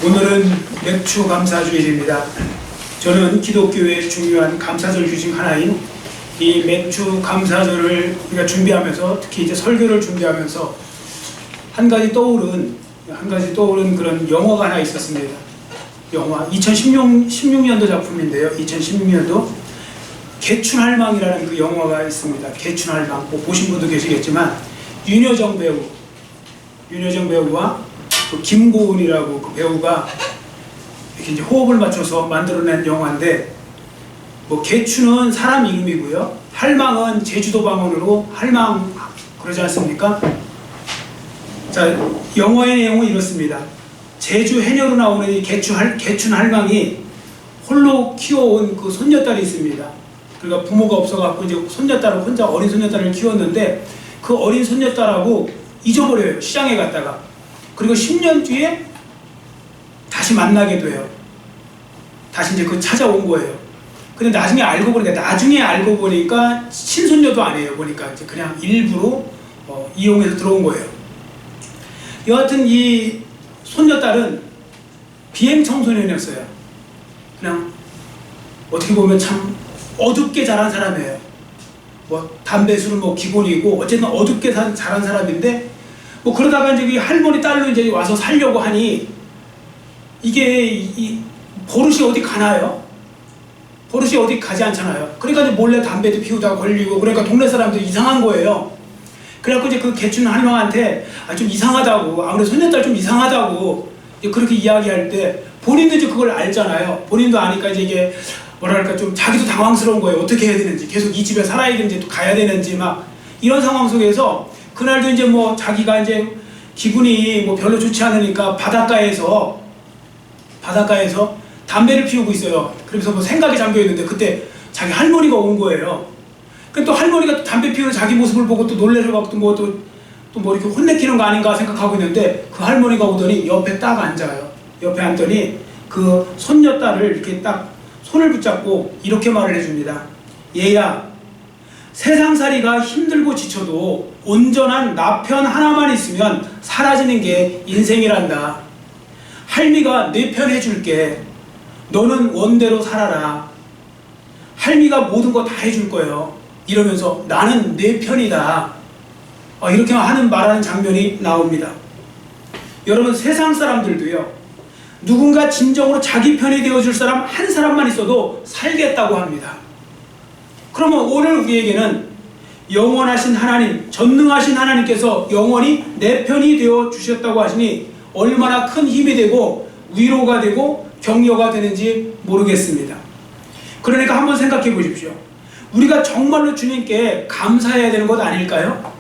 오늘은 맥주 감사주일입니다. 저는 기독교의 중요한 감사절 중 하나인 이 맥주 감사절을 우리가 준비하면서, 특히 이제 설교를 준비하면서 한 가지 떠오른 그런 영화가 하나 있었습니다. 영화 2016년도 작품인데요. 2016년도 개춘할망이라는 그 영화가 있습니다. 개춘할망, 뭐 보신 분도 계시겠지만 윤여정 배우와 그 김고은이라고 그 배우가 이렇게 이제 호흡을 맞춰서 만들어낸 영화인데, 뭐 개춘은 사람 이름이고요, 할망은 제주도 방언으로 할망 그러지 않습니까? 자, 영화의 내용은 이렇습니다. 제주 해녀로 나오는 이 개춘 할망이 홀로 키워온 그 손녀딸이 있습니다. 그러니까 부모가 없어갖고 이제 손녀딸을 혼자, 어린 손녀딸을 키웠는데 그 어린 손녀딸하고 잊어버려요, 시장에 갔다가. 그리고 10년 뒤에 다시 만나게 돼요. 다시 이제 그 찾아온 거예요. 근데 나중에 알고 보니까 친손녀도 아니에요. 보니까 이제 그냥 일부러 이용해서 들어온 거예요. 여하튼 이 손녀딸은 비행 청소년이었어요. 그냥 어떻게 보면 참 어둡게 자란 사람이에요. 뭐 담배 술은 뭐 기본이고 어쨌든 어둡게 자란 사람인데, 뭐 그러다가 이제 할머니 딸로 이제 와서 살려고 하니 이게 이 버릇이 어디 가나요? 버릇이 어디 가지 않잖아요. 그러니까 이제 몰래 담배도 피우다가 걸리고, 그러니까 동네 사람들이 이상한 거예요. 그래갖고 이제 그 개춘 할망한테 좀 이상하다고, 아무래도 손녀딸 좀 이상하다고 그렇게 이야기할 때, 본인도 이제 그걸 알잖아요. 본인도 아니까 이제 이게 뭐랄까 좀 자기도 당황스러운 거예요. 어떻게 해야 되는지, 계속 이 집에 살아야 되는지 또 가야 되는지 막 이런 상황 속에서 그날도 이제 뭐 자기가 이제 기분이 뭐 별로 좋지 않으니까 바닷가에서 담배를 피우고 있어요. 그래서 뭐 생각에 잠겨 있는데 그때 자기 할머니가 온 거예요. 또 할머니가 담배 피우는 자기 모습을 보고 또 놀래셔갖고 또 뭐 이렇게 혼내키는 거 아닌가 생각하고 있는데, 그 할머니가 오더니 옆에 딱 앉아요. 옆에 앉더니 그 손녀딸을 이렇게 딱 손을 붙잡고 이렇게 말을 해줍니다. 얘야, 세상살이가 힘들고 지쳐도 온전한 나 편 하나만 있으면 사라지는 게 인생이란다. 할미가 내 편 해줄게. 너는 원대로 살아라. 할미가 모든 거 다 해줄 거예요. 이러면서 나는 내 편이다. 이렇게 말하는 장면이 나옵니다. 여러분, 세상 사람들도요, 누군가 진정으로 자기 편이 되어줄 사람 한 사람만 있어도 살겠다고 합니다. 그러면 오늘 우리에게는 영원하신 하나님, 전능하신 하나님께서 영원히 내 편이 되어 주셨다고 하시니 얼마나 큰 힘이 되고 위로가 되고 격려가 되는지 모르겠습니다. 그러니까 한번 생각해 보십시오. 우리가 정말로 주님께 감사해야 되는 것 아닐까요?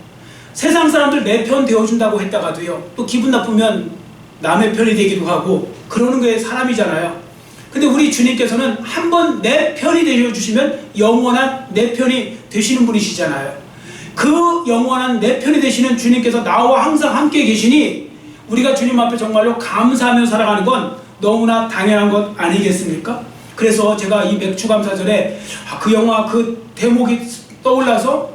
세상 사람들 내 편 되어준다고 했다가도요, 또 기분 나쁘면 남의 편이 되기도 하고 그러는 게 사람이잖아요. 근데 우리 주님께서는 한번 내 편이 되어주시면 영원한 내 편이 되시는 분이시잖아요. 그 영원한 내 편이 되시는 주님께서 나와 항상 함께 계시니 우리가 주님 앞에 정말로 감사하며 살아가는 건 너무나 당연한 것 아니겠습니까? 그래서 제가 이 맥주감사절에 그 영화 그 대목이 떠올라서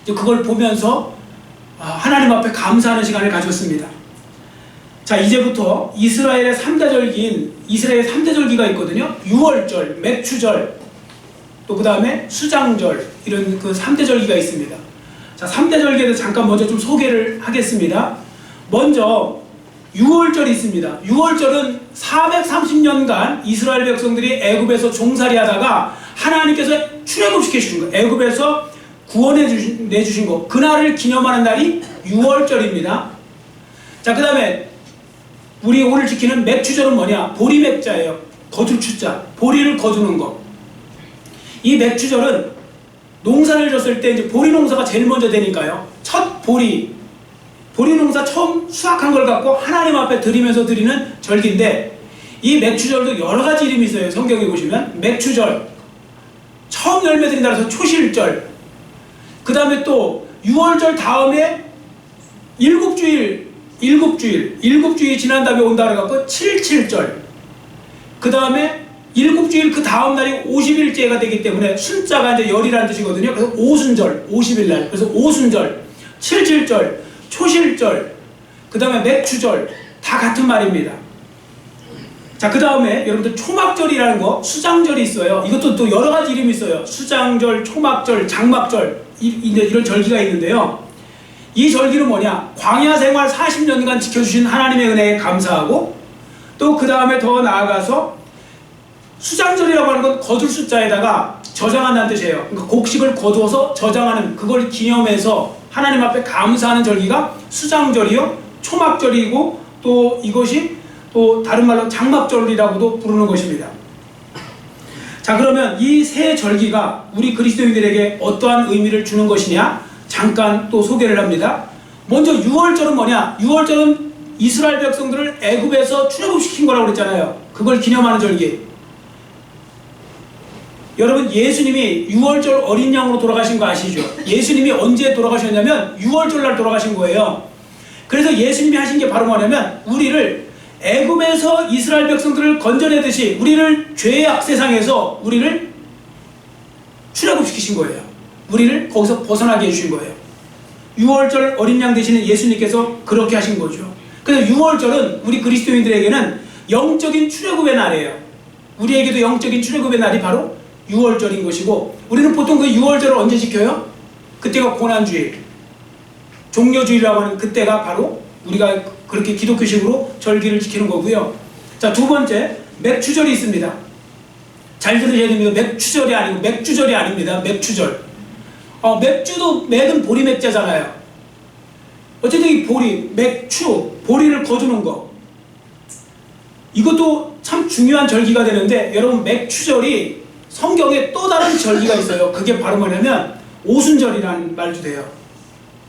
그걸 보면서 하나님 앞에 감사하는 시간을 가졌습니다. 자, 이제부터 이스라엘의 3대절기가 있거든요. 유월절, 맥추절, 또 그 다음에 수장절, 이런 그 3대절기가 있습니다. 자, 3대절기에 대해서 잠깐 먼저 좀 소개를 하겠습니다. 먼저 유월절이 있습니다. 유월절은 430년간 이스라엘 백성들이 애굽에서 종살이 하다가 하나님께서 출애굽시켜 주신 거, 애굽에서 구원해 내주신 거, 그날을 기념하는 날이 유월절입니다. 자, 그 다음에 우리 오늘 지키는 맥추절은 뭐냐? 보리맥자예요. 거둘 추자, 보리를 거두는 거. 이 맥추절은 농사를 졌을 때 이제 보리 농사가 제일 먼저 되니까요, 첫 보리 농사 처음 수확한 걸 갖고 하나님 앞에 드리면서 드리는 절기인데, 이 맥추절도 여러 가지 이름이 있어요. 성경에 보시면 맥추절, 처음 열매 드린 날에서 초실절, 그 다음에 또 유월절 다음에 일곱주일 지난 다음에 온다 그래갖고 77절, 그 다음에 일곱주일 그 다음 날이 50일째가 되기 때문에 순자가 이제 열이라는 뜻이거든요. 그래서 오순절, 50일날, 그래서 오순절, 77절, 초실절, 그 다음에 맥추절, 다 같은 말입니다. 자, 그 다음에 여러분들 초막절이라는 거, 수장절이 있어요. 이것도 또 여러 가지 이름이 있어요. 수장절, 초막절, 장막절, 이제 이런 절기가 있는데요. 이 절기는 뭐냐? 광야 생활 40년간 지켜주신 하나님의 은혜에 감사하고, 또 그 다음에 더 나아가서 수장절이라고 하는 건 거둘 숫자에다가 저장한다는 뜻이에요. 그러니까 곡식을 거두어서 저장하는, 그걸 기념해서 하나님 앞에 감사하는 절기가 수장절이요, 초막절이고, 또 이것이 또 다른 말로 장막절이라고도 부르는 것입니다. 자, 그러면 이 세 절기가 우리 그리스도인들에게 어떠한 의미를 주는 것이냐? 잠깐 또 소개를 합니다. 먼저 6월절은 뭐냐? 6월절은 이스라엘 백성들을 애굽에서 출애굽시킨 거라고 그랬잖아요. 그걸 기념하는 절기. 여러분, 예수님이 6월절 어린 양으로 돌아가신 거 아시죠? 예수님이 언제 돌아가셨냐면 6월절 날 돌아가신 거예요. 그래서 예수님이 하신 게 바로 뭐냐면 우리를 애굽에서 이스라엘 백성들을 건져내듯이 우리를 죄의 악세상에서 우리를 출애굽시키신 거예요. 우리를 거기서 벗어나게 해주신 거예요. 6월절 어린 양 되시는 예수님께서 그렇게 하신 거죠. 그래서 6월절은 우리 그리스도인들에게는 영적인 출애굽의 날이에요. 우리에게도 영적인 출애굽의 날이 바로 6월절인 것이고, 우리는 보통 그 6월절을 언제 지켜요? 그때가 고난주일, 종려주일이라고 하는 그때가 바로 우리가 그렇게 기독교식으로 절기를 지키는 거고요. 자, 두 번째, 맥추절이 있습니다. 잘 들으셔야 됩니다. 맥추절이 아니고 맥주절이 아닙니다. 맥추절. 맥주도 맥은 보리 맥자잖아요. 어쨌든 이 보리, 맥추, 보리를 거두는 거, 이것도 참 중요한 절기가 되는데, 여러분, 맥추절이 성경에 또 다른 절기가 있어요. 그게 바로 뭐냐면 오순절이라는 말도 돼요.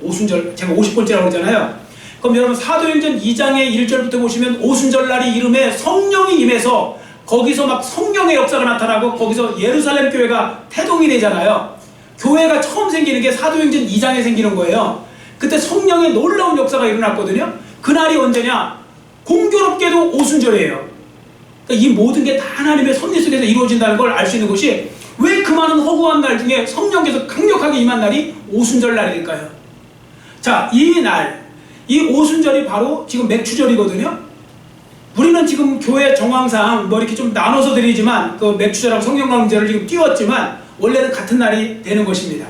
오순절, 제가 50번째라고 그러잖아요. 그럼 여러분, 사도행전 2장의 1절부터 보시면 오순절날이 이름에 성령이 임해서 거기서 막 성령의 역사가 나타나고 거기서 예루살렘 교회가 태동이 되잖아요. 교회가 처음 생기는 게 사도행전 2장에 생기는 거예요. 그때 성령의 놀라운 역사가 일어났거든요. 그날이 언제냐? 공교롭게도 오순절이에요. 그러니까 이 모든 게 다 하나님의 섭리 속에서 이루어진다는 걸 알 수 있는 것이, 왜 그 많은 허구한 날 중에 성령께서 강력하게 임한 날이 오순절 날일까요? 자, 이 날, 이 오순절이 바로 지금 맥추절이거든요. 우리는 지금 교회 정황상 뭐 이렇게 좀 나눠서 드리지만, 그 맥추절하고 성령강제를 지금 띄웠지만 원래는 같은 날이 되는 것입니다.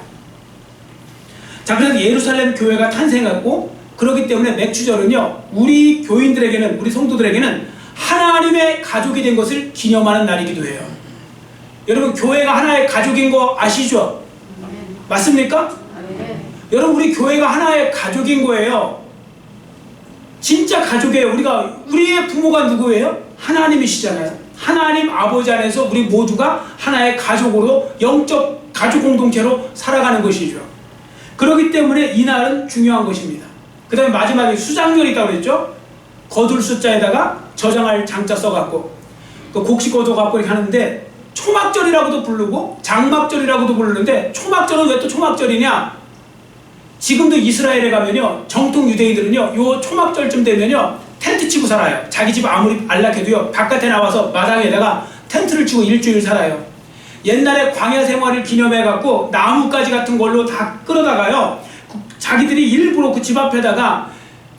자, 그래서 예루살렘 교회가 탄생했고, 그렇기 때문에 맥추절은요, 우리 교인들에게는, 우리 성도들에게는 하나님의 가족이 된 것을 기념하는 날이기도 해요. 여러분, 교회가 하나의 가족인 거 아시죠? 맞습니까? 여러분, 우리 교회가 하나의 가족인 거예요. 진짜 가족이에요. 우리의 부모가 누구예요? 하나님이시잖아요. 하나님 아버지 안에서 우리 모두가 하나의 가족으로, 영적 가족 공동체로 살아가는 것이죠. 그렇기 때문에 이 날은 중요한 것입니다. 그 다음에 마지막에 수장절이 있다고 그랬죠? 거둘 숫자에다가 저장할 장자 써갖고 그 곡식 거둬갖고 이렇게 하는데, 초막절이라고도 부르고 장막절이라고도 부르는데, 초막절은 왜 또 초막절이냐? 지금도 이스라엘에 가면요, 정통 유대인들은요, 요 초막절쯤 되면요 텐트 치고 살아요. 자기 집 아무리 안락해도요 바깥에 나와서 마당에다가 텐트를 치고 일주일 살아요. 옛날에 광야 생활을 기념해갖고 나뭇가지 같은 걸로 다 끌어다가요, 자기들이 일부러 그 집 앞에다가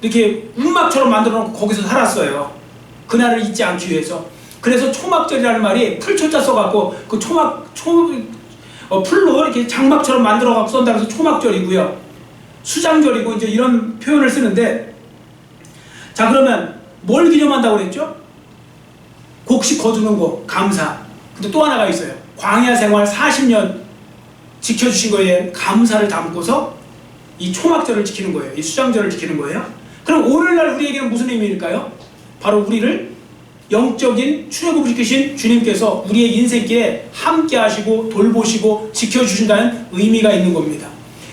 이렇게 움막처럼 만들어 놓고 거기서 살았어요. 그날을 잊지 않기 위해서. 그래서 초막절이라는 말이 풀초자 써갖고 그 풀로 이렇게 장막처럼 만들어갖고 쓴다 그래서 초막절이고요. 수장절이고 이제 이런 표현을 쓰는데, 자, 그러면 뭘 기념한다고 그랬죠? 곡식 거두는 거, 감사. 근데 또 하나가 있어요. 광야 생활 40년 지켜주신 거에 감사를 담고서 이 초막절을 지키는 거예요. 이 수장절을 지키는 거예요. 그럼 오늘날 우리에게는 무슨 의미일까요? 바로 우리를 영적인 출애굽을 시키신 주님께서 우리의 인생길에 함께 하시고 돌보시고 지켜주신다는 의미가 있는 겁니다.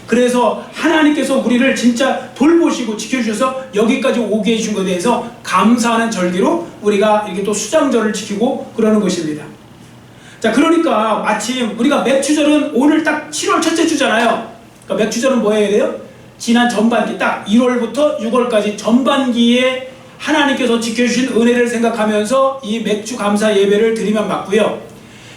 그래서 하나님께서 우리를 진짜 돌보시고 지켜주셔서 여기까지 오게 해주신 것에 대해서 감사하는 절기로 우리가 이렇게 또 수장절을 지키고 그러는 것입니다. 자, 그러니까 마침 우리가 맥추절은 오늘 딱 7월 첫째 주잖아요. 그러니까 맥추절은 뭐 해야 돼요? 지난 전반기, 딱 1월부터 6월까지 전반기에 하나님께서 지켜주신 은혜를 생각하면서 이 맥주 감사 예배를 드리면 맞고요.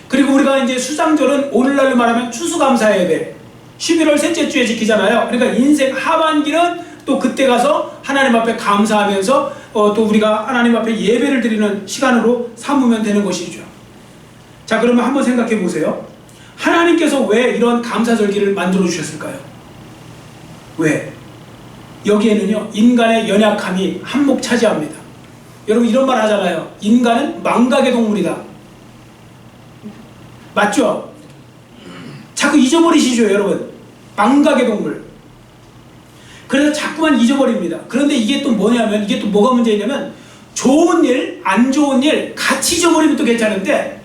그리고 우리가 이제 수장절은 오늘날로 말하면 추수감사 예배, 11월 셋째 주에 지키잖아요. 그러니까 인생 하반기는 또 그때 가서 하나님 앞에 감사하면서 또 우리가 하나님 앞에 예배를 드리는 시간으로 삼으면 되는 것이죠. 자, 그러면 한번 생각해 보세요. 하나님께서 왜 이런 감사절기를 만들어 주셨을까요? 왜? 여기에는요, 인간의 연약함이 한몫 차지합니다. 여러분 이런 말 하잖아요. 인간은 망각의 동물이다. 맞죠? 자꾸 잊어버리시죠, 여러분. 망각의 동물. 그래서 자꾸만 잊어버립니다. 그런데 이게 또 뭐냐면, 이게 또 뭐가 문제냐면, 좋은 일, 안 좋은 일 같이 잊어버리면 또 괜찮은데,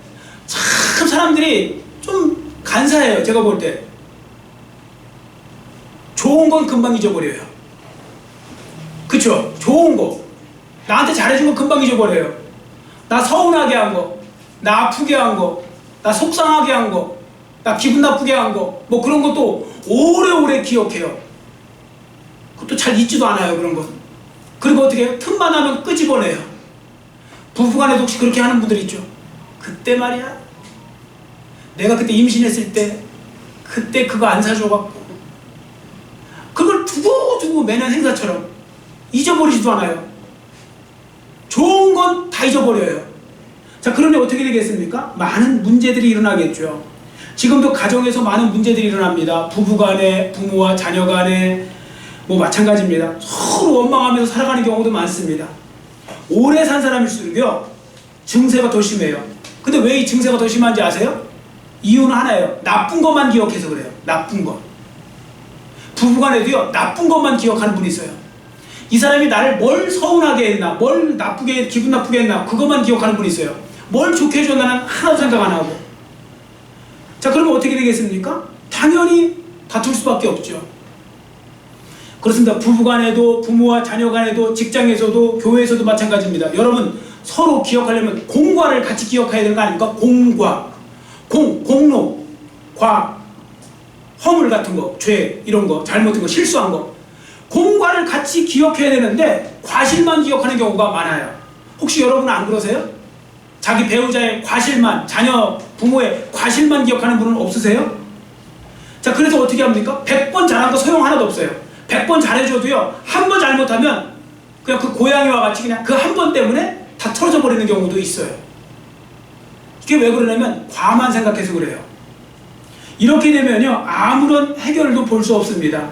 참 사람들이 좀 간사해요, 제가 볼 때. 좋은 건 금방 잊어버려요. 그쵸? 좋은 거. 나한테 잘해준 거 금방 잊어버려요. 나 서운하게 한 거, 나 아프게 한 거, 나 속상하게 한 거, 나 기분 나쁘게 한 거, 뭐 그런 것도 오래오래 기억해요. 그것도 잘 잊지도 않아요, 그런 것. 그리고 어떻게 해요? 틈만 하면 끄집어내요. 부부간에도 혹시 그렇게 하는 분들 있죠? 그때 말이야, 내가 그때 임신했을 때 그때 그거 안 사줘갖고 그걸 두고두고 매년 행사처럼 잊어버리지도 않아요. 좋은 건 다 잊어버려요. 자, 그러니 어떻게 되겠습니까? 많은 문제들이 일어나겠죠. 지금도 가정에서 많은 문제들이 일어납니다. 부부간에, 부모와 자녀간에 뭐 마찬가지입니다. 서로 원망하면서 살아가는 경우도 많습니다. 오래 산 사람일수록요, 증세가 더 심해요. 근데 왜 이 증세가 더 심한지 아세요? 이유는 하나예요. 나쁜 것만 기억해서 그래요. 나쁜 것. 부부간에도요, 나쁜 것만 기억하는 분이 있어요. 이 사람이 나를 뭘 서운하게 했나, 뭘 나쁘게, 기분 나쁘게 했나, 그것만 기억하는 분이 있어요. 뭘 좋게 해줬나는 하나도 생각 안 하고. 자, 그러면 어떻게 되겠습니까? 당연히 다툴 수밖에 없죠. 그렇습니다. 부부간에도, 부모와 자녀간에도, 직장에서도, 교회에서도 마찬가지입니다. 여러분, 서로 기억하려면 공과를 같이 기억해야 되는 거 아닙니까? 공과. 공로, 과, 허물 같은 거, 죄, 이런 거, 잘못된 거, 실수한 거. 공과를 같이 기억해야 되는데 과실만 기억하는 경우가 많아요. 혹시 여러분은 안 그러세요? 자기 배우자의 과실만, 자녀, 부모의 과실만 기억하는 분은 없으세요? 자, 그래서 어떻게 합니까? 100번 잘한 거 소용 하나도 없어요. 100번 잘해줘도요, 한 번 잘못하면 그냥 그 고양이와 같이 그냥 그 한 번 때문에 다 틀어져 버리는 경우도 있어요. 이게 왜 그러냐면 과만 생각해서 그래요. 이렇게 되면요, 아무런 해결도 볼 수 없습니다.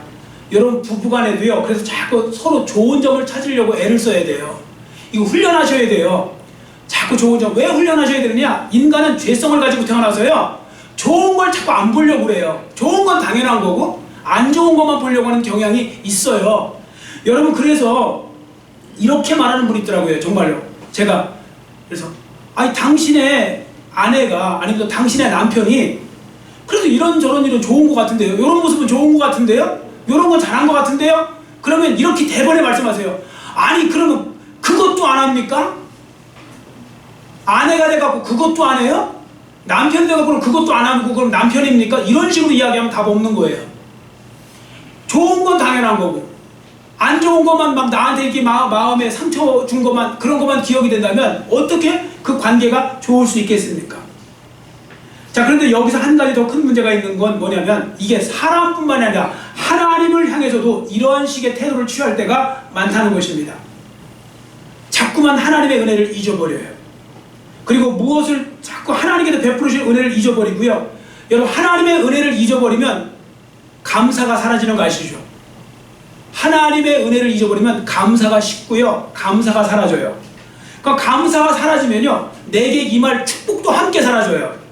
여러분 부부간에도요, 그래서 자꾸 서로 좋은 점을 찾으려고 애를 써야 돼요. 이거 훈련하셔야 돼요. 자꾸 좋은 점. 왜 훈련하셔야 되느냐? 인간은 죄성을 가지고 태어나서요, 좋은 걸 자꾸 안 보려고 그래요. 좋은 건 당연한 거고 안 좋은 것만 보려고 하는 경향이 있어요. 여러분, 그래서 이렇게 말하는 분이 있더라고요. 정말요. 제가 그래서, 아니 당신의 아내가, 아니면 당신의 남편이 그래도 이런저런 일은 좋은 것 같은데요, 이런 모습은 좋은 것 같은데요, 이런 건 잘한 것 같은데요? 그러면 이렇게 대번에 말씀하세요. 아니 그러면 그것도 안 합니까? 아내가 돼갖고 그것도 안 해요? 남편 돼갖고 그것도 안 하고 그럼 남편입니까? 이런 식으로 이야기하면 답 없는 거예요. 좋은 건 당연한 거고 안 좋은 것만 막 나한테 이렇게 마음에 상처 준 것만, 그런 것만 기억이 된다면 어떻게 그 관계가 좋을 수 있겠습니까? 자, 그런데 여기서 한 가지 더 큰 문제가 있는 건 뭐냐면, 이게 사람뿐만이 아니라 하나님을 향해서도 이러한 식의 태도를 취할 때가 많다는 것입니다. 자꾸만 하나님의 은혜를 잊어버려요. 그리고 무엇을 자꾸 하나님께서 베풀으신 은혜를 잊어버리고요. 여러분, 하나님의 은혜를 잊어버리면 감사가 사라지는 거 아시죠? 하나님의 은혜를 잊어버리면 감사가 식고요, 감사가 사라져요. 그러니까 감사가 사라지면요, 내게 임할 축복도 함께 사라져요.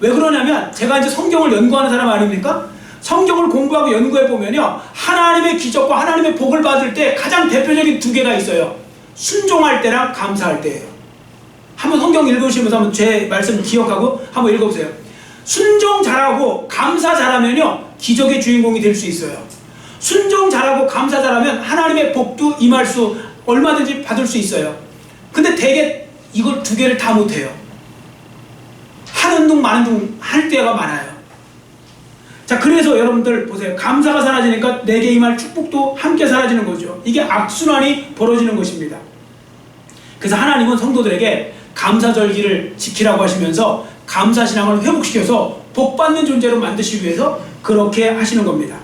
왜 그러냐면, 제가 이제 성경을 연구하는 사람 아닙니까? 성경을 공부하고 연구해보면요, 하나님의 기적과 하나님의 복을 받을 때 가장 대표적인 두 개가 있어요. 순종할 때랑 감사할 때예요. 한번 성경 읽으시면서 한번 제 말씀 기억하고 한번 읽어보세요. 순종 잘하고 감사 잘하면요, 기적의 주인공이 될 수 있어요. 순종 잘하고 감사 잘하면 하나님의 복도 임할 수, 얼마든지 받을 수 있어요. 근데 대개 이걸 두 개를 다 못해요. 하는 둥 마는 둥 할 때가 많아요. 자, 그래서 여러분들 보세요. 감사가 사라지니까 내게 임할 축복도 함께 사라지는 거죠. 이게 악순환이 벌어지는 것입니다. 그래서 하나님은 성도들에게 감사절기를 지키라고 하시면서 감사신앙을 회복시켜서 복받는 존재로 만드시기 위해서 그렇게 하시는 겁니다.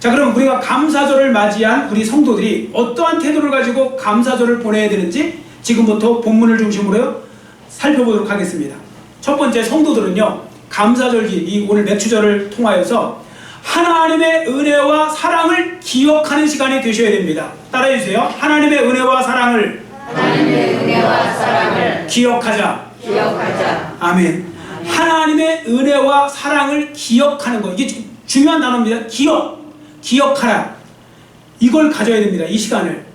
자, 그럼 우리가 감사절을 맞이한 우리 성도들이 어떠한 태도를 가지고 감사절을 보내야 되는지 지금부터 본문을 중심으로 살펴보도록 하겠습니다. 첫 번째, 성도들은요, 감사절기, 이 오늘 맥주절을 통하여서 하나님의 은혜와 사랑을 기억하는 시간이 되셔야 됩니다. 따라해 주세요. 하나님의 은혜와 사랑을 기억하자. 아멘. 하나님의 은혜와 사랑을 기억하는 것, 이게 중요한 단어입니다. 기억하라. 이걸 가져야 됩니다. 이 시간을.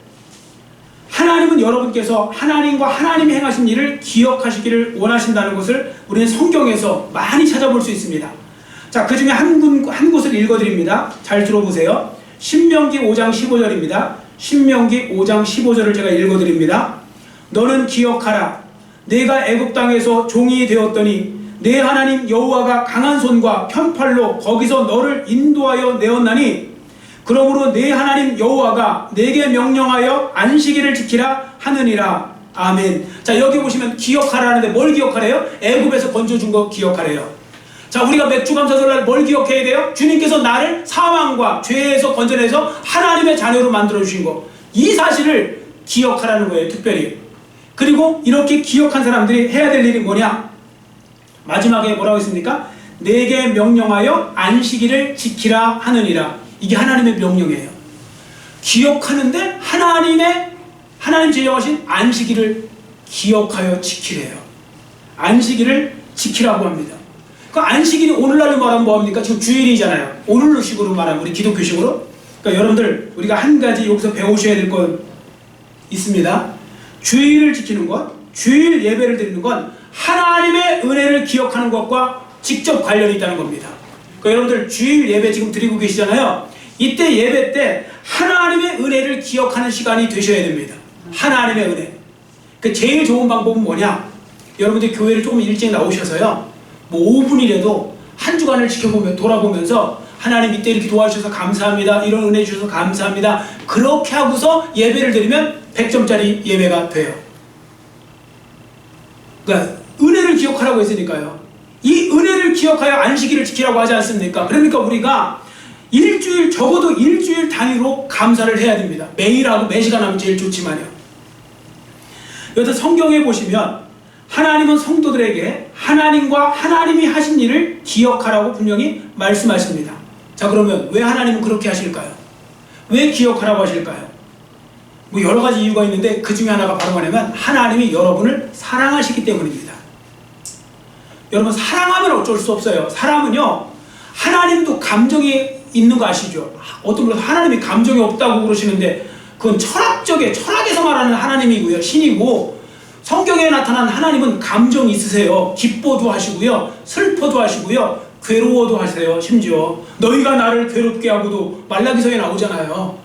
하나님은 여러분께서 하나님과 하나님이 행하신 일을 기억하시기를 원하신다는 것을 우리는 성경에서 많이 찾아볼 수 있습니다. 자, 그 중에 한 곳을 읽어드립니다. 잘 들어보세요. 신명기 5장 15절입니다. 신명기 5장 15절을 제가 읽어드립니다. 너는 기억하라. 내가 애굽 땅에서 종이 되었더니 내 하나님 여호와가 강한 손과 편팔로 거기서 너를 인도하여 내었나니 그러므로 내 하나님 여호와가 내게 명령하여 안식일을 지키라 하느니라. 아멘. 자, 여기 보시면 기억하라 하는데 뭘 기억하래요? 애굽에서 건져준 거 기억하래요. 자, 우리가 맥주감사절날 뭘 기억해야 돼요? 주님께서 나를 사망과 죄에서 건져내서 하나님의 자녀로 만들어주신 거, 이 사실을 기억하라는 거예요. 특별히. 그리고 이렇게 기억한 사람들이 해야 될 일이 뭐냐? 마지막에 뭐라고 했습니까? 내게 명령하여 안식일을 지키라 하느니라. 이게 하나님의 명령이에요. 기억하는데 하나님 제정하신 안식일을 기억하여 지키래요. 안식일을 지키라고 합니다. 그 안식일이 오늘날로 말하면 뭐합니까? 지금 주일이잖아요. 오늘식으로 말하면 우리 기독교식으로. 그러니까 여러분들, 우리가 한 가지 여기서 배우셔야 될 건 있습니다. 주일을 지키는 것, 주일 예배를 드리는 건 하나님의 은혜를 기억하는 것과 직접 관련이 있다는 겁니다. 그러니까 여러분들 주일 예배 지금 드리고 계시잖아요. 이때 예배 때 하나님의 은혜를 기억하는 시간이 되셔야 됩니다. 하나님의 은혜. 그 제일 좋은 방법은 뭐냐? 여러분들 교회를 조금 일찍 나오셔서요, 뭐 5분이라도 한 주간을 돌아보면서 하나님 이때 이렇게 도와주셔서 감사합니다. 이런 은혜 주셔서 감사합니다. 그렇게 하고서 예배를 드리면 100점짜리 예배가 돼요. 그러니까 은혜를 기억하라고 했으니까요. 이 은혜를 기억하여 안식일을 지키라고 하지 않습니까? 그러니까 우리가 적어도 일주일 단위로 감사를 해야 됩니다. 매일 하고 매시간 하면 제일 좋지만요. 여기서 성경에 보시면 하나님은 성도들에게 하나님과 하나님이 하신 일을 기억하라고 분명히 말씀하십니다. 자, 그러면 왜 하나님은 그렇게 하실까요? 왜 기억하라고 하실까요? 뭐 여러 가지 이유가 있는데 그 중에 하나가 바로 뭐냐면 하나님이 여러분을 사랑하시기 때문입니다. 여러분, 사랑하면 어쩔 수 없어요. 사람은요, 하나님도 감정이 있는 거 아시죠? 어떤 분은 하나님이 감정이 없다고 그러시는데 그건 철학에서 말하는 하나님이고요, 신이고, 성경에 나타난 하나님은 감정이 있으세요. 기뻐도 하시고요, 슬퍼도 하시고요, 괴로워도 하세요. 심지어 너희가 나를 괴롭게 하고도 말라기서에 나오잖아요.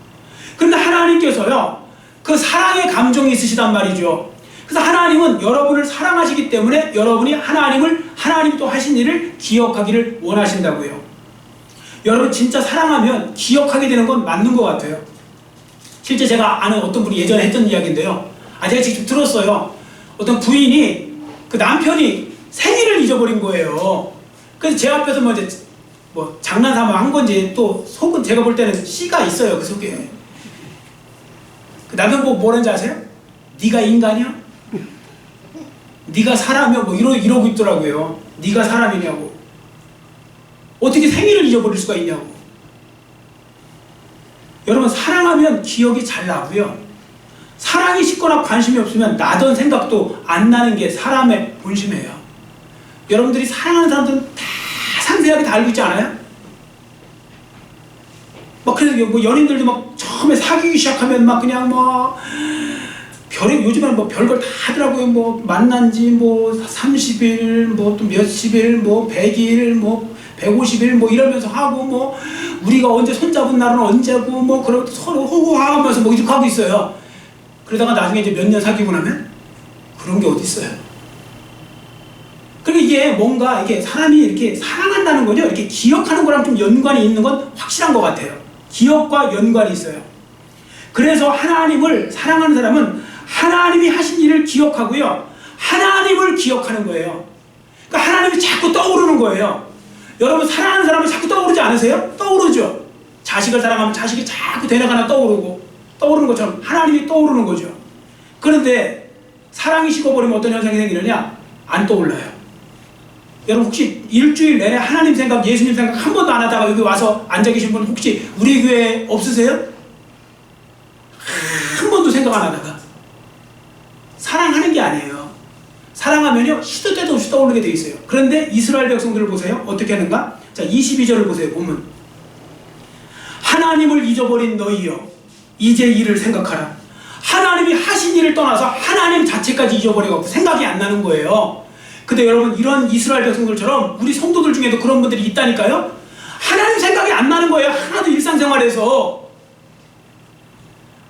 그런데 하나님께서요, 그 사랑의 감정이 있으시단 말이죠. 그래서 하나님은 여러분을 사랑하시기 때문에 여러분이 하나님 또 하신 일을 기억하기를 원하신다고요. 여러분, 진짜 사랑하면 기억하게 되는 건 맞는 것 같아요. 실제 제가 아는 어떤 분이 예전에 했던 이야기인데요, 제가 직접 들었어요. 어떤 부인이 그 남편이 생일을 잊어버린 거예요. 그래서 제 앞에서 뭐 장난삼아 한 건지, 또 속은 제가 볼 때는 씨가 있어요. 그 속에. 그 남편 보고 뭐라는지 아세요? 네가 인간이야? 네가 사람이야? 뭐 이러고 있더라고요. 네가 사람이냐고. 어떻게 생일을 잊어버릴 수가 있냐고. 여러분, 사랑하면 기억이 잘 나고요, 사랑이 식거나 관심이 없으면 나던 생각도 안 나는 게 사람의 본심이에요. 여러분들이 사랑하는 사람들은 다 상세하게 다 알고 있지 않아요? 그래서 뭐 연인들도 막 처음에 사귀기 시작하면 막 그냥 요즘에는 뭐 별걸 다 하더라고요. 뭐 만난 지 뭐 30일, 뭐 또 몇십일, 뭐 100일, 뭐 150일 뭐 이러면서 하고, 뭐 우리가 언제 손잡은 날은 언제고, 뭐 그러고 서로 호호하면서 뭐 이렇게 하고 있어요. 그러다가 나중에 이제 몇 년 사귀고 나면 그런 게 어디 있어요. 그러니까 이게 뭔가 이게 사람이 이렇게 사랑한다는 거죠, 이렇게 기억하는 거랑 좀 연관이 있는 건 확실한 것 같아요. 기억과 연관이 있어요. 그래서 하나님을 사랑하는 사람은 하나님이 하신 일을 기억하고요, 하나님을 기억하는 거예요. 그러니까 하나님이 자꾸 떠오르는 거예요. 여러분, 사랑하는 사람은 자꾸 떠오르지 않으세요? 떠오르죠. 자식을 사랑하면 자식이 자꾸 대뇌가 하나 떠오르는 것처럼 하나님이 떠오르는 거죠. 그런데 사랑이 식어버리면 어떤 현상이 생기느냐? 안 떠올라요. 여러분 혹시 일주일 내내 하나님 생각, 예수님 생각 한 번도 안 하다가 여기 와서 앉아 계신 분 혹시 우리 교회 없으세요? 한 번도 생각 안 하다가. 사랑하는 게 아니에요. 사랑하면요 시도 때도 없이 떠오르게 돼 있어요. 그런데 이스라엘 백성들을 보세요. 어떻게 하는가? 자, 22절을 보세요. 보면 하나님을 잊어버린 너희여 이제 이를 생각하라. 하나님이 하신 일을 떠나서 하나님 자체까지 잊어버려갖고 생각이 안 나는 거예요. 근데 여러분 이런 이스라엘 백성들처럼 우리 성도들 중에도 그런 분들이 있다니까요. 하나님 생각이 안 나는 거예요. 하나도 일상생활에서.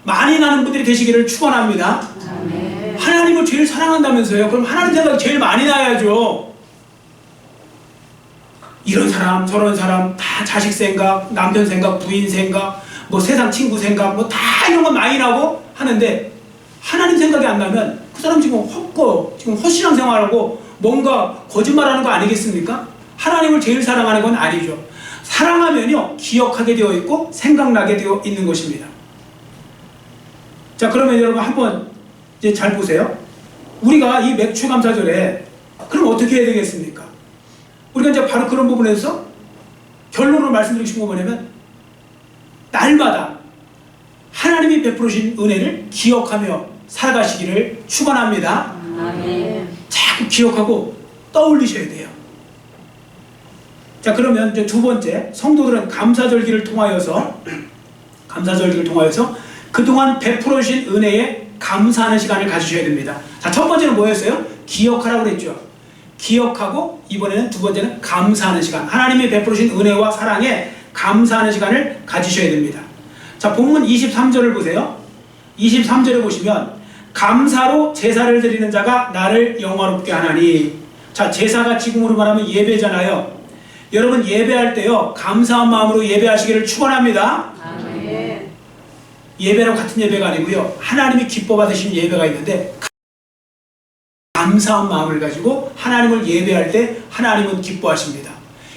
많이 나는 분들이 되시기를 축원합니다. 하나님을 제일 사랑한다면서요. 그럼 하나님 생각이 제일 많이 나야죠. 이런 사람 저런 사람 다 자식 생각, 남편 생각, 부인 생각, 뭐 세상 친구 생각 뭐 다 이런 건 많이 나고 하는데 하나님 생각이 안 나면 그 사람 지금 헛신앙 생활하고 뭔가 거짓말하는 거 아니겠습니까? 하나님을 제일 사랑하는 건 아니죠. 사랑하면요 기억하게 되어 있고 생각나게 되어 있는 것입니다. 자, 그러면 여러분 한번 이제 잘 보세요. 우리가 이 맥추감사절에 그럼 어떻게 해야 되겠습니까? 우리가 이제 바로 그런 부분에서 결론으로 말씀드리고 싶은 건 뭐냐면 날마다 하나님이 베풀으신 은혜를 기억하며 살아가시기를 축원합니다. 자꾸 기억하고 떠올리셔야 돼요. 자, 그러면 이제 두 번째, 성도들은 감사절기를 통하여서 그동안 베풀어 주신 은혜에 감사하는 시간을 가지셔야 됩니다. 자, 첫 번째는 뭐였어요? 기억하라고 그랬죠. 기억하고 이번에는 두 번째는 감사하는 시간. 하나님이 베풀어 주신 은혜와 사랑에 감사하는 시간을 가지셔야 됩니다. 자, 본문 23절을 보세요. 23절에 보시면 감사로 제사를 드리는 자가 나를 영화롭게 하나니. 자, 제사가 지금으로 말하면 예배잖아요. 여러분 예배할 때요 감사한 마음으로 예배하시기를 축원합니다. 아멘. 예배랑 같은 예배가 아니고요 하나님이 기뻐 받으시는 예배가 있는데 감사한 마음을 가지고 하나님을 예배할 때 하나님은 기뻐하십니다.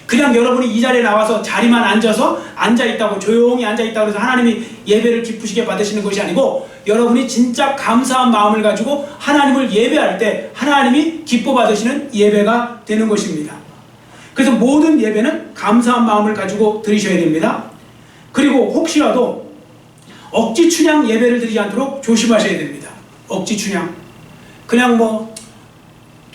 그냥 여러분이 이 자리에 나와서 자리만 앉아서 앉아있다고 조용히 앉아있다고 해서 하나님이 예배를 기쁘시게 받으시는 것이 아니고 여러분이 진짜 감사한 마음을 가지고 하나님을 예배할 때 하나님이 기뻐 받으시는 예배가 되는 것입니다. 그래서 모든 예배는 감사한 마음을 가지고 드리셔야 됩니다. 그리고 혹시라도 억지 춘향 예배를 드리지 않도록 조심하셔야 됩니다. 억지 춘향. 그냥 뭐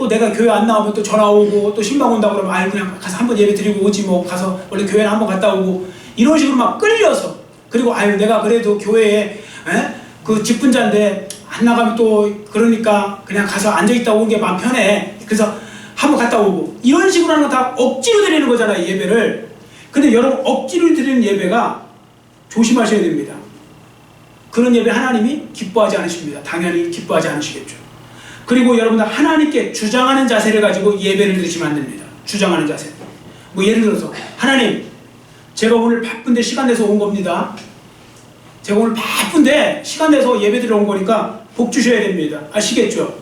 또 내가 교회 안 나오면 또 전화 오고 또 신방 온다고 그러면 아유 그냥 가서 한번 예배 드리고 오지 뭐 가서 원래 교회는 한번 갔다 오고 이런 식으로 막 끌려서 그리고 아유 내가 그래도 교회에 그 직분자인데 안 나가면 또 그러니까 그냥 가서 앉아있다 오는 게 마음 편해. 그래서 한번 갔다 오고 이런 식으로 하는 거 다 억지로 드리는 거잖아요 예배를. 근데 여러분 억지로 드리는 예배가 조심하셔야 됩니다. 그런 예배 하나님이 기뻐하지 않으십니다. 당연히 기뻐하지 않으시겠죠. 그리고 여러분들 하나님께 주장하는 자세를 가지고 예배를 드리시면 안 됩니다. 주장하는 자세. 뭐 예를 들어서 하나님 제가 오늘 바쁜데 시간 내서 온 겁니다. 제가 오늘 바쁜데 시간 내서 예배 드리러 온 거니까 복 주셔야 됩니다. 아시겠죠?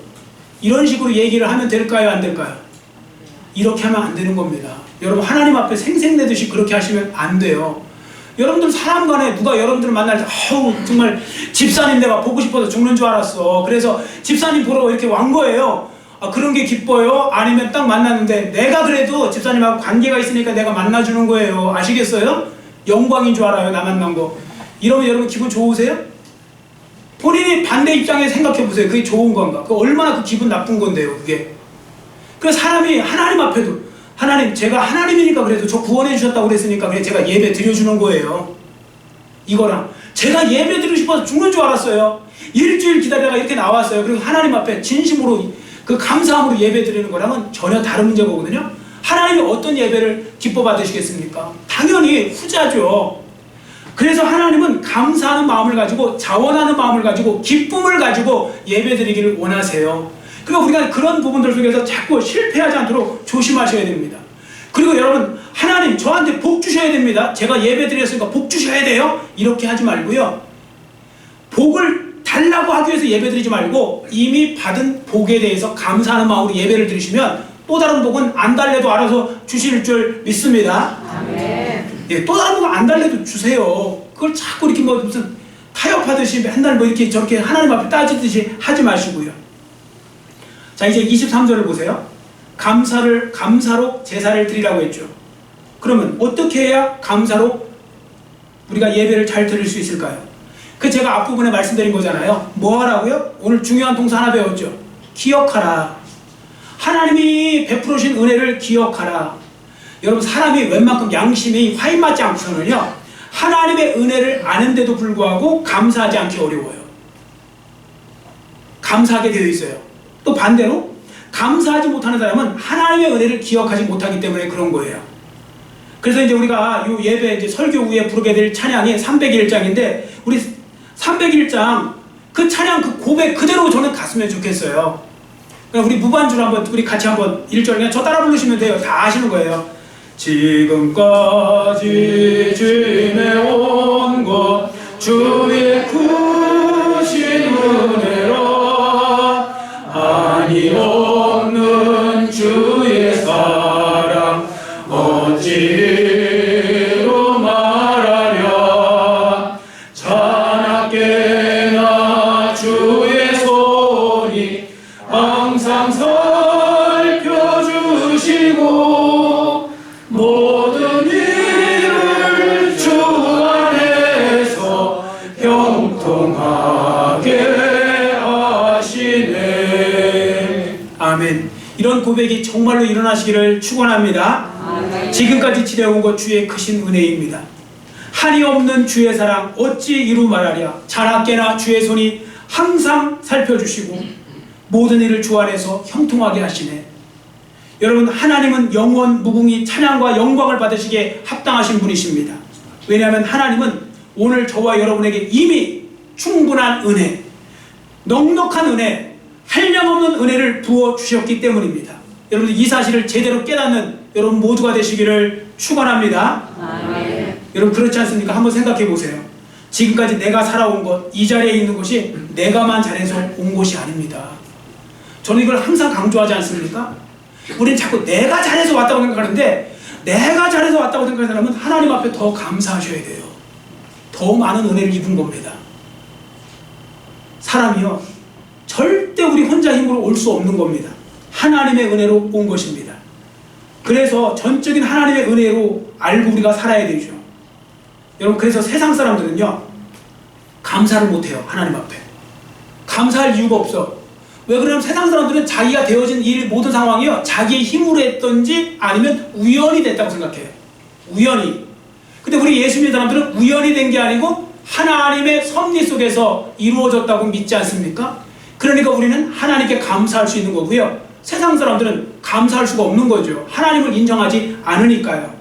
이런 식으로 얘기를 하면 될까요? 안 될까요? 이렇게 하면 안 되는 겁니다. 여러분 하나님 앞에 생색내듯이 그렇게 하시면 안 돼요. 여러분들 사람 간에 누가 여러분들을 만날 때 아우 정말 집사님 내가 보고 싶어서 죽는 줄 알았어. 그래서 집사님 보러 이렇게 완 거예요. 아, 그런 게 기뻐요? 아니면 딱 만났는데 내가 그래도 집사님하고 관계가 있으니까 내가 만나주는 거예요. 아시겠어요? 영광인 줄 알아요. 나 만난 거. 이러면 여러분 기분 좋으세요? 본인이 반대 입장에 생각해 보세요. 그게 좋은 건가? 그 얼마나 그 기분 나쁜 건데요, 그게. 그래서 사람이 하나님 앞에도 하나님 제가 하나님이니까 그래도 저 구원해 주셨다고 그랬으니까 그래 제가 예배 드려주는 거예요. 이거랑 제가 예배 드리고 싶어서 죽는 줄 알았어요. 일주일 기다리다가 이렇게 나왔어요. 그리고 하나님 앞에 진심으로 그 감사함으로 예배 드리는 거랑은 전혀 다른 문제거든요. 하나님이 어떤 예배를 기뻐 받으시겠습니까? 당연히 후자죠. 그래서 하나님은 감사하는 마음을 가지고 자원하는 마음을 가지고 기쁨을 가지고 예배 드리기를 원하세요. 그러니까 우리가 그런 부분들 속에서 자꾸 실패하지 않도록 조심하셔야 됩니다. 그리고 여러분 하나님 저한테 복 주셔야 됩니다. 제가 예배 드렸으니까 복 주셔야 돼요. 이렇게 하지 말고요. 복을 달라고 하기 위해서 예배 드리지 말고 이미 받은 복에 대해서 감사하는 마음으로 예배를 드리시면 또 다른 복은 안 달래도 알아서 주실 줄 믿습니다. 아멘. 예, 또 다른 거 안 달래도 주세요. 그걸 자꾸 이렇게 뭐 무슨 타협하듯이 맨날 뭐 이렇게 저렇게 하나님 앞에 따지듯이 하지 마시고요. 자, 이제 23절을 보세요. 감사로 제사를 드리라고 했죠. 그러면 어떻게 해야 감사로 우리가 예배를 잘 드릴 수 있을까요? 그 제가 앞부분에 말씀드린 거잖아요. 뭐 하라고요? 오늘 중요한 동사 하나 배웠죠. 기억하라. 하나님이 베풀어 주신 은혜를 기억하라. 여러분, 사람이 웬만큼 양심이 화인 맞지 않고서는요, 하나님의 은혜를 아는데도 불구하고 감사하지 않기 어려워요. 감사하게 되어 있어요. 또 반대로 감사하지 못하는 사람은 하나님의 은혜를 기억하지 못하기 때문에 그런 거예요. 그래서 이제 우리가 이 예배 이제 설교 후에 부르게 될 찬양이 301장인데, 우리 301장 그 찬양 그 고백 그대로 저는 갔으면 좋겠어요. 우리 무반주로 한번 우리 같이 한번 1절 그냥 저 따라 부르시면 돼요. 다 아시는 거예요. 지금까지 지내온 것 주의 크신 은혜로 한이 없는 주의 사랑 어찌로 말하랴. 자나깨나 주의 손이 항상 살펴주시고 모든 일을 주 안에서 형통하게 하시네. 아멘. 이런 고백이 정말로 일어나시기를 축원합니다. 아멘. 지금까지 지내온 것 주의 크신 은혜입니다. 한이 없는 주의 사랑 어찌 이루 말하랴. 자나깨나 주의 손이 항상 살펴주시고 모든 일을 주 안에서 형통하게 하시네. 여러분, 하나님은 영원 무궁히 찬양과 영광을 받으시기에 합당하신 분이십니다. 왜냐하면 하나님은 오늘 저와 여러분에게 이미 충분한 은혜, 넉넉한 은혜, 한량없는 은혜를 부어주셨기 때문입니다. 여러분, 이 사실을 제대로 깨닫는 여러분 모두가 되시기를 축원합니다. 아멘. 여러분, 그렇지 않습니까? 한번 생각해 보세요. 지금까지 내가 살아온 것, 이 자리에 있는 것이 내가만 잘해서 온 것이 아닙니다. 저는 이걸 항상 강조하지 않습니까? 우리는 자꾸 내가 잘해서 왔다고 생각하는데, 내가 잘해서 왔다고 생각하는 사람은 하나님 앞에 더 감사하셔야 돼요. 더 많은 은혜를 입은 겁니다. 사람이요, 절대 우리 혼자 힘으로 올 수 없는 겁니다. 하나님의 은혜로 온 것입니다. 그래서 전적인 하나님의 은혜로 알고 우리가 살아야 되죠. 여러분, 그래서 세상 사람들은요, 감사를 못해요. 하나님 앞에 감사할 이유가 없어. 왜 그러냐면 세상 사람들은 자기가 되어진 일 모든 상황이요, 자기의 힘으로 했던지 아니면 우연이 됐다고 생각해요. 우연히. 근데 우리 예수 믿는 사람들은 우연이 된 게 아니고 하나님의 섭리 속에서 이루어졌다고 믿지 않습니까? 그러니까 우리는 하나님께 감사할 수 있는 거고요, 세상 사람들은 감사할 수가 없는 거죠. 하나님을 인정하지 않으니까요.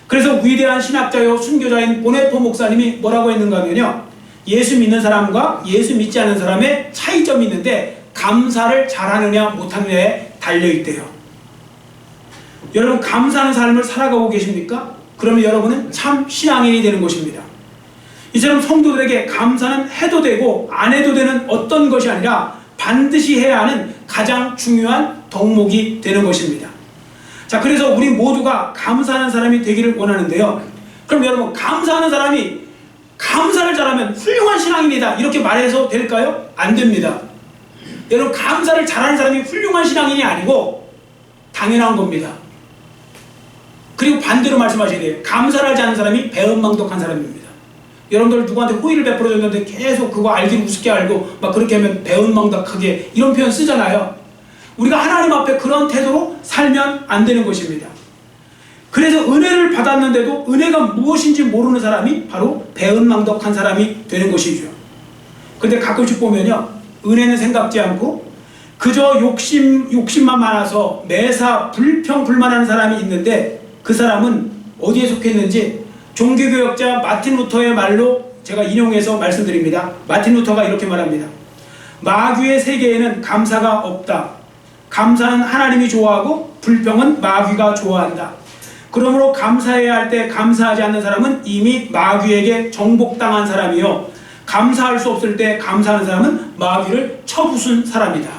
그래서 위대한 신학자요 순교자인 보네포 목사님이 뭐라고 했는가 하면요, 예수 믿는 사람과 예수 믿지 않는 사람의 차이점이 있는데 감사를 잘하느냐 못하느냐에 달려있대요. 여러분, 감사하는 삶을 살아가고 계십니까? 그러면 여러분은 참 신앙인이 되는 것입니다. 이처럼 성도들에게 감사는 해도 되고 안 해도 되는 어떤 것이 아니라 반드시 해야 하는 가장 중요한 덕목이 되는 것입니다. 자, 그래서 우리 모두가 감사하는 사람이 되기를 원하는데요, 그럼 여러분, 감사하는 사람이 감사를 잘하면 훌륭한 신앙인이다 이렇게 말해서 될까요? 안 됩니다. 여러분, 감사를 잘하는 사람이 훌륭한 신앙인이 아니고 당연한 겁니다. 그리고 반대로 말씀하셔야 돼요. 감사를 하지 않는 사람이 배은망덕한 사람입니다. 여러분들 누구한테 호의를 베풀어줬는데 계속 그거 알긴 우습게 알고 막 그렇게 하면 배은망덕하게 이런 표현 쓰잖아요. 우리가 하나님 앞에 그런 태도로 살면 안 되는 것입니다. 그래서 은혜를 받았는데도 은혜가 무엇인지 모르는 사람이 바로 배은망덕한 사람이 되는 것이죠. 근데 가끔씩 보면요, 은혜는 생각지 않고 그저 욕심만 많아서 매사 불평불만하는 사람이 있는데, 그 사람은 어디에 속했는지 종교개혁자 마틴 루터의 말로 제가 인용해서 말씀드립니다. 마틴 루터가 이렇게 말합니다. 마귀의 세계에는 감사가 없다. 감사는 하나님이 좋아하고 불평은 마귀가 좋아한다. 그러므로 감사해야 할 때 감사하지 않는 사람은 이미 마귀에게 정복당한 사람이요, 감사할 수 없을 때 감사하는 사람은 마귀를 쳐부순 사람이다.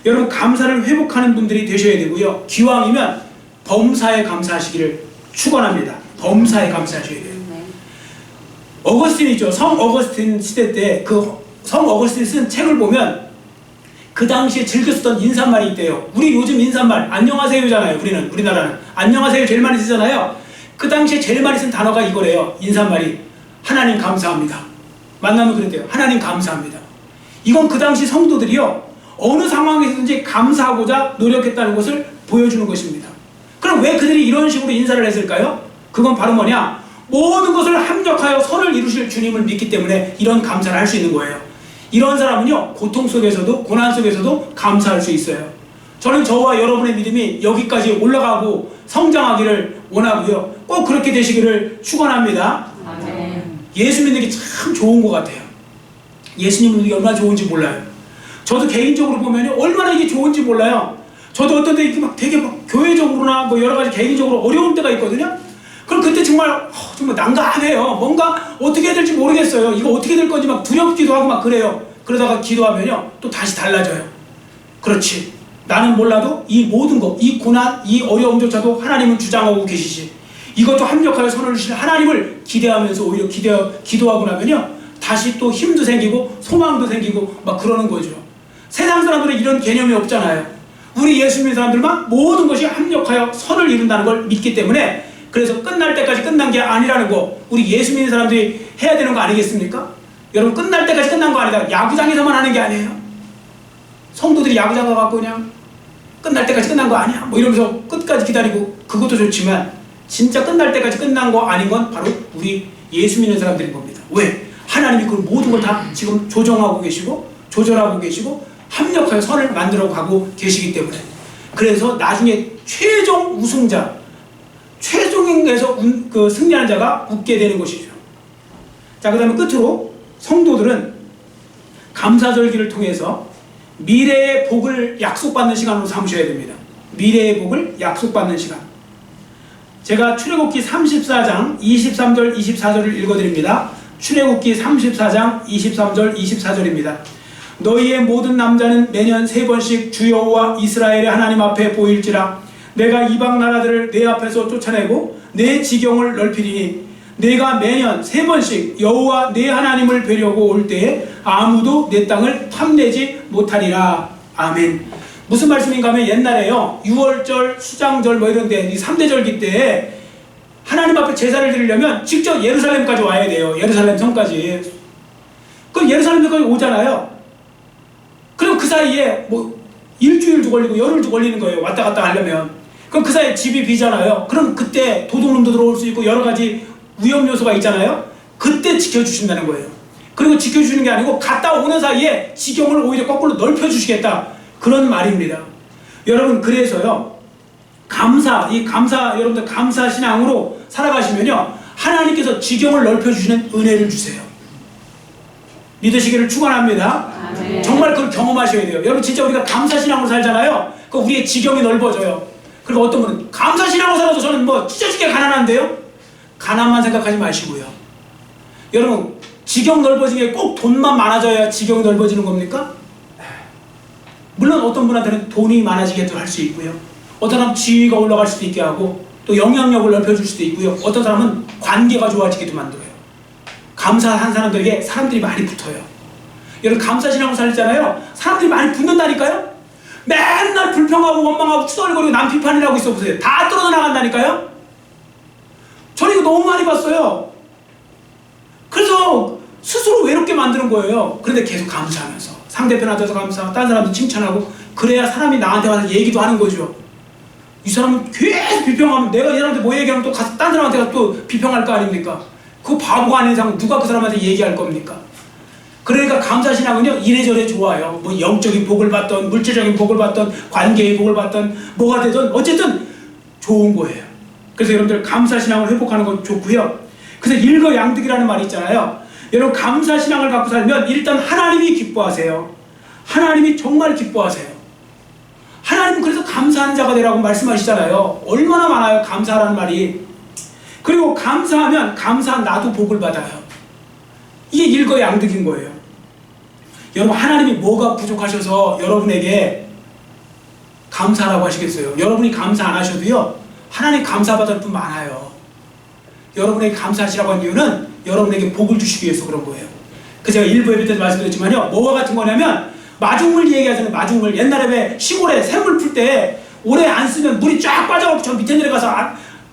여러분, 감사를 회복하는 분들이 되셔야 되고요, 기왕이면 범사에 감사하시기를 축원합니다. 범사에 감사하셔야 돼요. 어거스틴이죠. 성 어거스틴 시대 때 그 성 어거스틴 쓴 책을 보면 그 당시에 즐겨 쓰던 인사말이 있대요. 우리 요즘 인사말 안녕하세요잖아요. 우리나라는 안녕하세요 제일 많이 쓰잖아요. 그 당시에 제일 많이 쓴 단어가 이거래요. 인사말이 하나님 감사합니다. 만나면 그랬대요. 하나님 감사합니다. 이건 그 당시 성도들이요, 어느 상황에서든지 감사하고자 노력했다는 것을 보여주는 것입니다. 그럼 왜 그들이 이런 식으로 인사를 했을까요? 그건 바로 뭐냐? 모든 것을 합력하여 선을 이루실 주님을 믿기 때문에 이런 감사를 할 수 있는 거예요. 이런 사람은요, 고통 속에서도 고난 속에서도 감사할 수 있어요. 저는 저와 여러분의 믿음이 여기까지 올라가고 성장하기를 원하고요, 꼭 그렇게 되시기를 축원합니다. 예수 믿는 게 참 좋은 것 같아요. 예수님 믿는 게 얼마나 좋은지 몰라요. 저도 개인적으로 보면 얼마나 이게 좋은지 몰라요. 저도 어떤 때 되게 교회적으로나 뭐 여러 가지 개인적으로 어려운 때가 있거든요. 그럼 그때 정말 난감해요. 뭔가 어떻게 해야 될지 모르겠어요. 이거 어떻게 될 건지 막 두렵기도 하고 막 그래요. 그러다가 기도하면요, 또 다시 달라져요. 그렇지, 나는 몰라도 이 모든 것, 이 고난, 이 어려움조차도 하나님은 주장하고 계시지. 이것도 합력하여 선을 주실 하나님을 기대하면서 오히려 기도하고 나면요, 다시 또 힘도 생기고 소망도 생기고 막 그러는 거죠. 세상 사람들은 이런 개념이 없잖아요. 우리 예수 믿는 사람들만 모든 것이 합력하여 선을 이룬다는 걸 믿기 때문에, 그래서 끝날 때까지 끝난 게 아니라는 거, 우리 예수 믿는 사람들이 해야 되는 거 아니겠습니까? 여러분, 끝날 때까지 끝난 거 아니다. 야구장에서만 하는 게 아니에요. 성도들이 야구장 가갖고 그냥 끝날 때까지 끝난 거 아니야 뭐 이러면서 끝까지 기다리고, 그것도 좋지만 진짜 끝날 때까지 끝난 거 아닌 건 바로 우리 예수 믿는 사람들인 겁니다. 왜? 하나님이 그 모든 걸 다 지금 조정하고 계시고 조절하고 계시고 합력하여 선을 만들어 가고 계시기 때문에, 그래서 나중에 최종 우승자, 최종에서 그 승리하는 자가 웃게 되는 것이죠. 자, 그 다음에 끝으로 성도들은 감사절기를 통해서 미래의 복을 약속받는 시간으로 삼으셔야 됩니다. 미래의 복을 약속받는 시간. 제가 출애굽기 34장 23절 24절을 읽어드립니다. 출애굽기 34장 23절 24절입니다. 너희의 모든 남자는 매년 3번씩 주 여호와 이스라엘의 하나님 앞에 보일지라. 내가 이방 나라들을 내 앞에서 쫓아내고 내 지경을 넓히리니 내가 매년 3번씩 여호와 내 하나님을 뵈려고 올 때에 아무도 내 땅을 탐내지 못하리라. 아멘. 무슨 말씀인가 하면, 옛날에요, 유월절, 수장절 뭐 이런데 이 3대 절기 때 하나님 앞에 제사를 드리려면 직접 예루살렘까지 와야 돼요. 예루살렘 성까지. 그럼 예루살렘까지 오잖아요. 그럼 그 사이에 뭐 일주일도 걸리고 열흘도 걸리는 거예요. 왔다 갔다 하려면. 그럼 그 사이에 집이 비잖아요. 그럼 그때 도둑놈도 들어올 수 있고 여러 가지 위험 요소가 있잖아요. 그때 지켜주신다는 거예요. 그리고 지켜주시는 게 아니고 갔다 오는 사이에 지경을 오히려 거꾸로 넓혀주시겠다, 그런 말입니다. 여러분, 그래서요, 여러분들 감사 신앙으로 살아가시면요, 하나님께서 지경을 넓혀주시는 은혜를 주세요. 믿으시기를 축원합니다. 정말 그걸 경험하셔야 돼요. 여러분, 진짜 우리가 감사 신앙으로 살잖아요. 그 우리의 지경이 넓어져요. 그리고 어떤 분은 감사 신앙으로 살아도 저는 뭐 찢어지게 가난한데요? 가난만 생각하지 마시고요. 여러분, 지경 넓어지는 게 꼭 돈만 많아져야 지경이 넓어지는 겁니까? 물론 어떤 분한테는 돈이 많아지게도 할 수 있고요. 어떤 사람은 지위가 올라갈 수도 있게 하고 또 영향력을 넓혀줄 수도 있고요. 어떤 사람은 관계가 좋아지게도 만들어요. 감사한 사람들에게 사람들이 많이 붙어요. 여러분, 감사신앙으로 살잖아요. 사람들이 많이 붙는다니까요. 맨날 불평하고 원망하고 추덜거리고 남 비판이라고 있어 보세요. 다 떨어져 나간다니까요. 저는 이거 너무 많이 봤어요. 그래서 스스로 외롭게 만드는 거예요. 그런데 계속 감사하면서 상대편한테서 감사하고 다른 사람도 칭찬하고, 그래야 사람이 나한테 와서 얘기도 하는 거죠. 이 사람은 계속 비평하면 내가 이 사람한테 뭐 얘기하면 또 가서 딴 사람한테 가서 또 비평할 거 아닙니까? 그 바보가 아닌 이상 누가 그 사람한테 얘기할 겁니까? 그러니까 감사신앙은요, 이래저래 좋아요. 뭐 영적인 복을 받던, 물질적인 복을 받던, 관계의 복을 받던, 뭐가 되든 어쨌든 좋은 거예요. 그래서 여러분들 감사신앙을 회복하는 건 좋고요. 그래서 일거양득이라는 말이 있잖아요. 여러분, 감사신앙을 갖고 살면 일단 하나님이 기뻐하세요. 하나님이 정말 기뻐하세요. 하나님은 그래서 감사한 자가 되라고 말씀하시잖아요. 얼마나 많아요, 감사라는 말이. 그리고 감사하면 감사한 나도 복을 받아요. 이게 일거양득인 거예요. 여러분, 하나님이 뭐가 부족하셔서 여러분에게 감사라고 하시겠어요? 여러분이 감사 안 하셔도요, 하나님 감사받을 분 많아요. 여러분에게 감사하시라고 한 이유는 여러분에게 복을 주시기 위해서 그런 거예요. 그 제가 일부 예배 때도 말씀드렸지만요, 뭐와 같은 거냐면 마중물 얘기하잖아요. 마중물. 옛날에 왜 시골에 샘물 풀 때 오래 안 쓰면 물이 쫙 빠져갖고 저 밑에 내려가서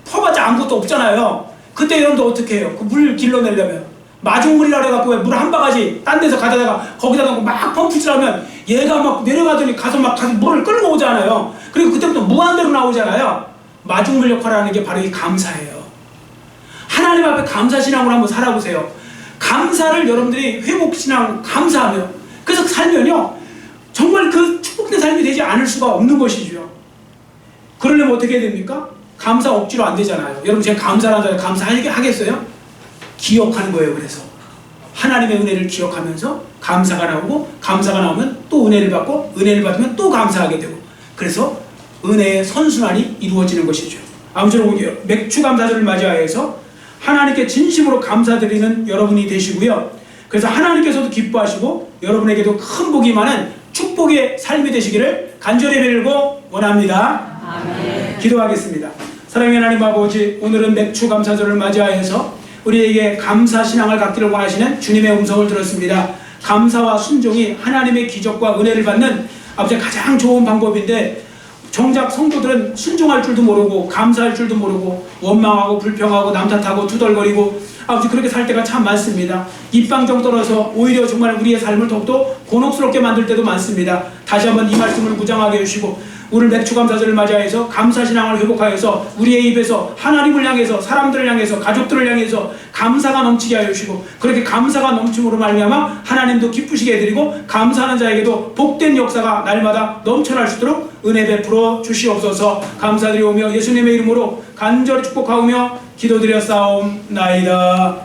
퍼봤자 아무것도 없잖아요. 그때 여러분들 어떻게 해요? 그 물 길러내려면 마중물이라 그래갖고 왜 물 한 바가지 딴 데서 가져다가 거기다가 막 펌프질하면 얘가 막 내려가더니 가서 물을 끌고 오잖아요. 그리고 그때부터 무한대로 나오잖아요. 마중물 역할을 하는 게 바로 이 감사예요. 하나님 앞에 감사신앙으로 한번 살아보세요. 감사를 여러분들이 회복신앙 감사하며 그래서 살면요 정말 그 축복된 삶이 되지 않을 수가 없는 것이죠. 그러려면 어떻게 해야 됩니까? 감사 억지로 안 되잖아요. 여러분 제가 감사하잖아요. 감사하겠어요? 기억하는 거예요. 그래서 하나님의 은혜를 기억하면서 감사가 나오고 감사가 나오면 또 은혜를 받고 은혜를 받으면 또 감사하게 되고 그래서 은혜의 선순환이 이루어지는 것이죠. 아무쪼록 맥주 감사절을 맞이하여서 하나님께 진심으로 감사드리는 여러분이 되시고요. 그래서 하나님께서도 기뻐하시고 여러분에게도 큰 복이 많은 축복의 삶이 되시기를 간절히 빌고 원합니다. 아멘. 기도하겠습니다. 사랑의 하나님 아버지, 오늘은 맥주 감사절을 맞이하여서 우리에게 감사 신앙을 갖기를 원하시는 주님의 음성을 들었습니다. 감사와 순종이 하나님의 기적과 은혜를 받는 아버지 가장 좋은 방법인데 정작 성도들은 순종할 줄도 모르고 감사할 줄도 모르고 원망하고 불평하고 남탓하고 투덜거리고 아버지 그렇게 살 때가 참 많습니다. 입방정 떨어서 오히려 정말 우리의 삶을 더욱더 곤혹스럽게 만들 때도 많습니다. 다시 한번 이 말씀을 무장하게 해주시고 오늘 맥주감사절을 맞이해서 감사신앙을 회복하여서 우리의 입에서 하나님을 향해서 사람들을 향해서 가족들을 향해서 감사가 넘치게 하여 주시고 그렇게 감사가 넘침으로 말미암아 하나님도 기쁘시게 해드리고 감사하는 자에게도 복된 역사가 날마다 넘쳐날 수 있도록 은혜 베풀어 주시옵소서. 감사드리오며 예수님의 이름으로 간절히 축복하오며 기도드렸사옵나이다.